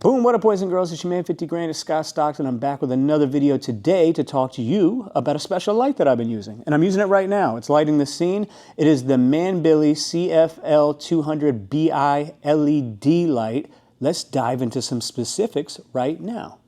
Boom, what up boys and girls, it's your man 50 Grand, it's Scott Stockton. I'm back with another video today to talk to you about a special light that I've been using. And I'm using it right now. It's lighting the scene. It is the Manbily CFL 200bi LED light. Let's dive into some specifics right now.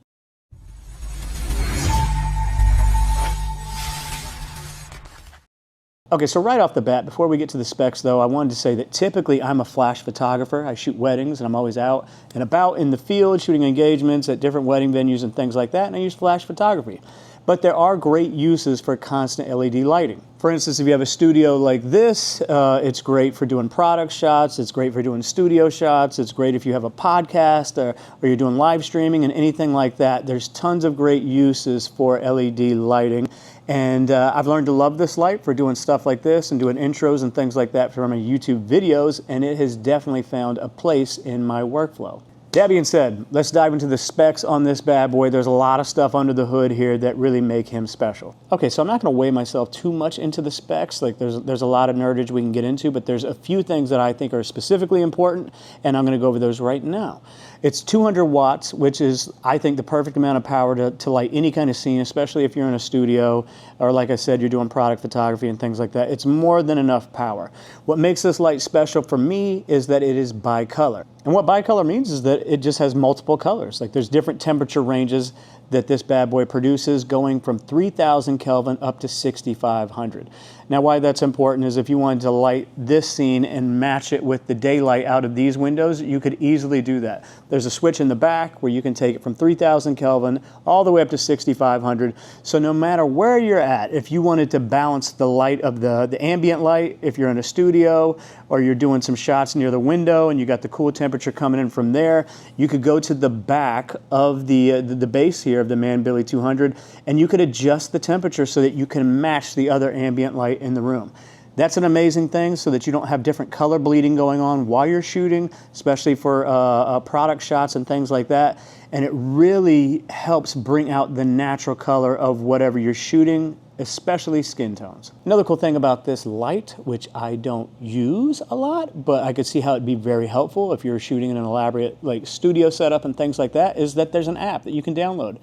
Okay, so right off the bat, before we get to the specs though, I wanted to say that typically I'm a flash photographer. I shoot weddings and I'm always out and about in the field shooting engagements at different wedding venues and things like that, and I use flash photography. But there are great uses for constant LED lighting. For instance, if you have a studio like this, it's great for doing product shots, it's great for doing studio shots, it's great if you have a podcast or you're doing live streaming and anything like that. There's tons of great uses for LED lighting. And I've learned to love this light for doing stuff like this and doing intros and things like that for my YouTube videos, and it has definitely found a place in my workflow. That being said, let's dive into the specs on this bad boy. There's a lot of stuff under the hood here that really make him special. Okay, so I'm not gonna weigh myself too much into the specs. Like there's a lot of nerdage we can get into, but there's a few things that I think are specifically important, and I'm gonna go over those right now. It's 200 watts, which is, I think, the perfect amount of power to light any kind of scene, especially if you're in a studio, or like I said, you're doing product photography and things like that. It's more than enough power. What makes this light special for me is that it is bicolor. And what bicolor means is that it just has multiple colors. Like there's different temperature ranges that this bad boy produces, going from 3,000 Kelvin up to 6,500. Now why that's important is if you wanted to light this scene and match it with the daylight out of these windows, you could easily do that. There's a switch in the back where you can take it from 3,000 Kelvin all the way up to 6,500. So no matter where you're at, if you wanted to balance the light of the ambient light, if you're in a studio or you're doing some shots near the window and you got the cool temperature coming in from there, you could go to the back of the base here of the Manbily 200, and you could adjust the temperature so that you can match the other ambient light in the room. That's an amazing thing, so that you don't have different color bleeding going on while you're shooting, especially for product shots and things like that. And it really helps bring out the natural color of whatever you're shooting, especially skin tones. Another cool thing about this light, which I don't use a lot, but I could see how it'd be very helpful if you're shooting in an elaborate like studio setup and things like that, is that there's an app that you can download.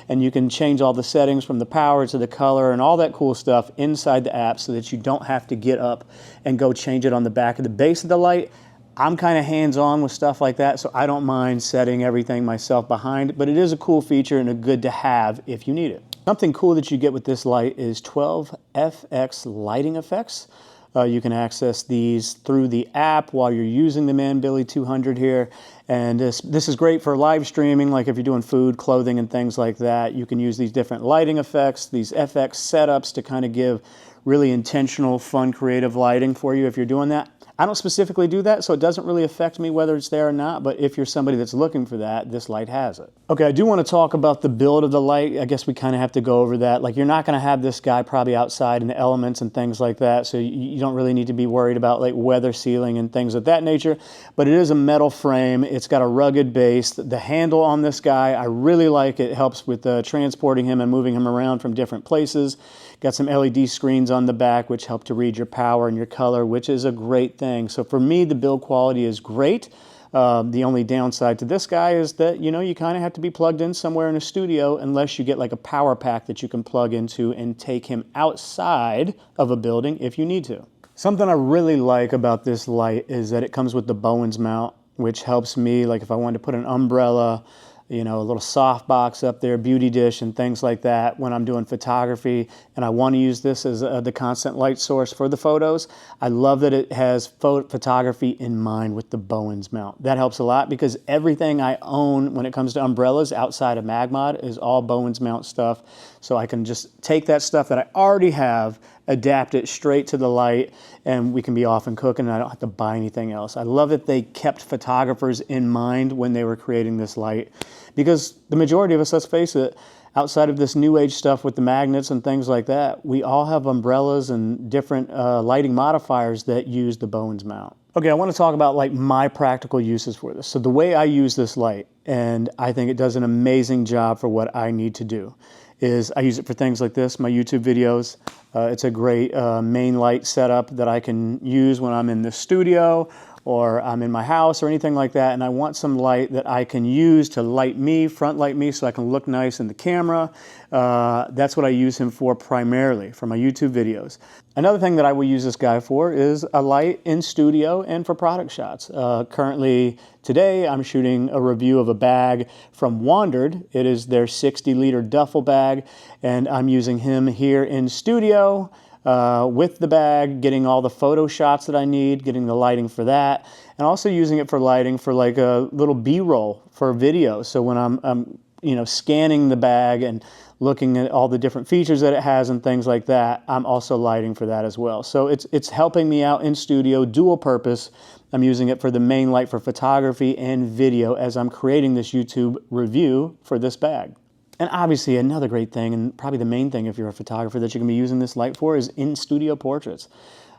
And you can change all the settings from the power to the color and all that cool stuff inside the app so that you don't have to get up and go change it on the back of the base of the light. I'm kind of hands-on with stuff like that, so I don't mind setting everything myself behind, but it is a cool feature and a good to have if you need it. Something cool that you get with this light is 12 FX lighting effects. You can access these through the app while you're using the Manbily 200 here. And this is great for live streaming, like if you're doing food, clothing, and things like that. You can use these different lighting effects, these FX setups to kind of give really intentional, fun, creative lighting for you if you're doing that. I don't specifically do that, so it doesn't really affect me whether it's there or not, but if you're somebody that's looking for that, this light has it. Okay, I do want to talk about the build of the light. I guess we kind of have to go over that. Like, you're not going to have this guy probably outside in the elements and things like that, so you don't really need to be worried about like weather sealing and things of that nature, but it is a metal frame. It's got a rugged base. The handle on this guy, I really like it. It helps with transporting him and moving him around from different places. Got some LED screens on the back, which help to read your power and your color, which is a great thing. So for me, the build quality is great. The only downside to this guy is that, you know, you kind of have to be plugged in somewhere in a studio unless you get like a power pack that you can plug into and take him outside of a building if you need to. Something I really like about this light is that it comes with the Bowens mount, which helps me, like if I wanted to put an umbrella, you know, a little softbox up there, beauty dish and things like that when I'm doing photography and I want to use this as the constant light source for the photos. I love that it has photography in mind with the Bowens mount. That helps a lot because everything I own when it comes to umbrellas outside of Magmod is all Bowens mount stuff. So I can just take that stuff that I already have, adapt it straight to the light, and we can be off and cooking and I don't have to buy anything else. I love that they kept photographers in mind when they were creating this light, because the majority of us, let's face it, outside of this new age stuff with the magnets and things like that, we all have umbrellas and different lighting modifiers that use the Bowens mount. Okay, I want to talk about like my practical uses for this. So the way I use this light, and I think it does an amazing job for what I need to do, is I use it for things like this, my YouTube videos. It's a great main light setup that I can use when I'm in the studio or I'm in my house or anything like that, and I want some light that I can use to light me, front light me, so I can look nice in the camera. That's what I use him for primarily, for my YouTube videos. Another thing that I will use this guy for is a light in studio and for product shots. Currently, today, I'm shooting a review of a bag from Wandered. It is their 60-liter duffel bag, and I'm using him here in studio with the bag, getting all the photo shots that I need, getting the lighting for that, and also using it for lighting for like a little B-roll for video. So when I'm scanning the bag and looking at all the different features that it has and things like that, I'm also lighting for that as well. So it's helping me out in studio, dual purpose. I'm using it for the main light for photography and video as I'm creating this YouTube review for this bag. And obviously another great thing, and probably the main thing if you're a photographer that you can be using this light for, is in-studio portraits.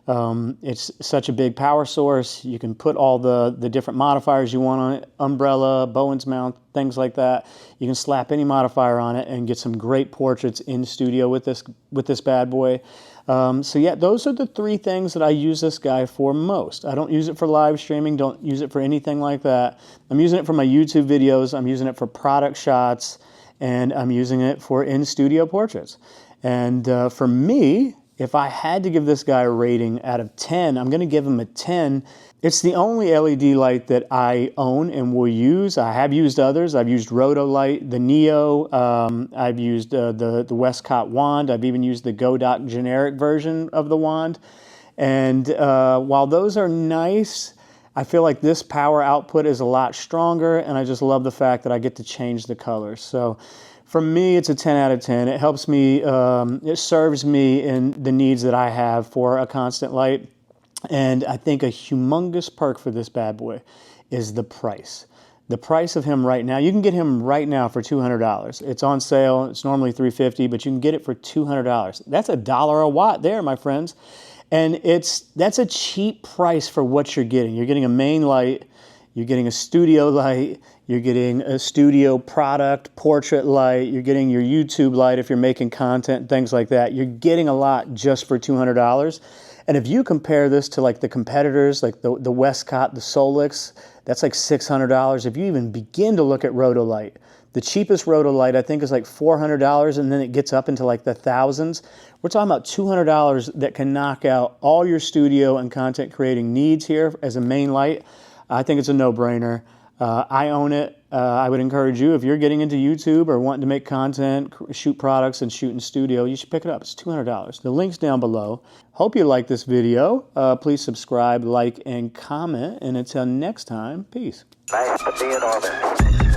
It's such a big power source. You can put all the different modifiers you want on it, umbrella, Bowen's mount, things like that. You can slap any modifier on it and get some great portraits in studio with this bad boy. So yeah, those are the three things that I use this guy for most. I don't use it for live streaming, don't use it for anything like that. I'm using it for my YouTube videos, I'm using it for product shots, and I'm using it for in-studio portraits. And for me, if I had to give this guy a rating out of 10, I'm going to give him a 10. It's the only LED light that I own and will use. I have used others. I've used Rotolight, the Neo. I've used the Westcott wand. I've even used the Godoc generic version of the wand. And while those are nice, I feel like this power output is a lot stronger, and I just love the fact that I get to change the colors. So for me, it's a 10 out of 10. It helps me, it serves me in the needs that I have for a constant light. And I think a humongous perk for this bad boy is the price. The price of him right now, you can get him right now for $200. It's on sale. It's normally $350, but you can get it for $200. That's $1 a watt there, my friends. And that's a cheap price for what you're getting. You're getting a main light, you're getting a studio light, you're getting a studio product, portrait light, you're getting your YouTube light if you're making content, things like that. You're getting a lot just for $200. And if you compare this to like the competitors, like the Westcott, the Solix, that's like $600. If you even begin to look at Rotolight, the cheapest Rotolight I think is like $400, and then it gets up into like the thousands. We're talking about $200 that can knock out all your studio and content creating needs here as a main light. I think it's a no-brainer. I own it. I would encourage you, if you're getting into YouTube or wanting to make content, shoot products, and shoot in studio, you should pick it up. It's $200. The link's down below. Hope you like this video. Please subscribe, like, and comment. And until next time, peace. Nice to be in orbit.